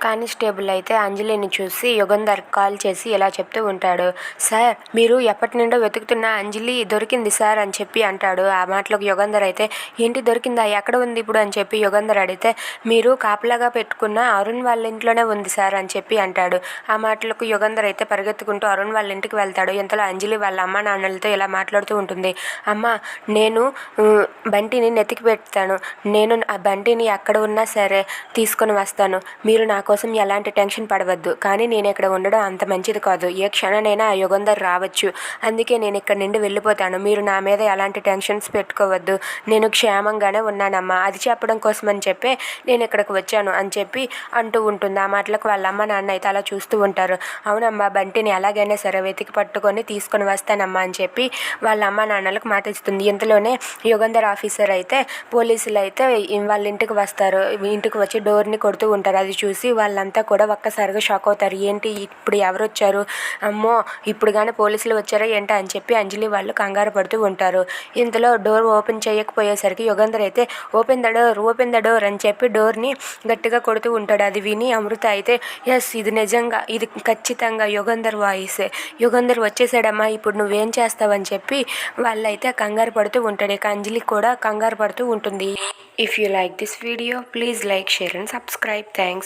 Constable అయితే అంజలిని చూసి యుగంధర్ కాల్ చేసి ఇలా చెప్తూ ఉంటాడు. సార్, మీరు ఎప్పటి నుండో వెతుకుతున్న అంజలి దొరికింది సార్ అని చెప్పి అంటాడు. ఆ మాటలకు యుగంధర్ అయితే, ఏంటి దొరికిందా, ఎక్కడ ఉంది ఇప్పుడు అని చెప్పి యుగంధర్ అడిగితే, మీరు కాపలాగా పెట్టుకున్న అరుణ్ వాళ్ళ ఇంట్లోనే ఉంది సార్ అని చెప్పి అంటాడు. ఆ మాటలకు యుగంధర్ అయితే పరిగెత్తుకుంటూ అరుణ్ వాళ్ళ ఇంటికి వెళ్తాడు. ఇంతలో అంజలి వాళ్ళ అమ్మ నాన్నలతో ఇలా మాట్లాడుతూ ఉంటుంది. అమ్మ, నేను బంటిని నెతికి పెడతాను. నేను ఆ బంటిని ఎక్కడ ఉన్నా సరే తీసుకొని వస్తాను. మీరు నా కోసం ఎలాంటి టెన్షన్ పడవద్దు. కానీ నేను ఇక్కడ ఉండడం అంత మంచిది కాదు. ఏ క్షణనైనా ఆ యుగంధర్ రావచ్చు. అందుకే నేను ఇక్కడ నుండి వెళ్ళిపోతాను. మీరు నా మీద ఎలాంటి టెన్షన్స్ పెట్టుకోవద్దు. నేను క్షేమంగానే ఉన్నానమ్మా. అది చెప్పడం కోసం అని చెప్పి నేను ఇక్కడికి వచ్చాను అని చెప్పి అంటూ ఉంటుంది. ఆ మాటలకు వాళ్ళ అమ్మ నాన్న అయితే అలా చూస్తూ ఉంటారు. అవునమ్మా, బంటిని ఎలాగైనా సరే వెతికి పట్టుకొని తీసుకొని వస్తానమ్మా అని చెప్పి వాళ్ళ అమ్మ నాన్నలకు మాట ఇస్తుంది. ఇంతలోనే యుగంధర్ ఆఫీసర్ అయితే పోలీసులు అయితే వాళ్ళ ఇంటికి వస్తారు. ఇంటికి వచ్చి డోర్ని కొడుతూ ఉంటారు. అది చూసి వాళ్ళంతా కూడా ఒక్కసారిగా షాక్ అవుతారు. ఏంటి ఇప్పుడు ఎవరు వచ్చారు, అమ్మో ఇప్పుడు కానీ పోలీసులు వచ్చారా ఏంటా అని చెప్పి అంజలి వాళ్ళు కంగారు పడుతూ ఉంటారు. ఇంతలో డోర్ ఓపెన్ చేయకపోయేసరికి యుగంధర్ అయితే ఓపెన్ ద డోర్ అని చెప్పి డోర్ని గట్టిగా కొడుతూ ఉంటాడు. అది విని అమృత అయితే, ఎస్, ఇది నిజంగా, ఇది ఖచ్చితంగా యుగంధర్ వాయిసే. యుగంధర్ వచ్చేసాడమ్మా, ఇప్పుడు నువ్వేం చేస్తావని చెప్పి వాళ్ళైతే కంగారు పడుతూ ఉంటాడు. ఇక అంజలి కూడా కంగారు పడుతూ ఉంటుంది. If you like this video, please like, share and subscribe. Thanks.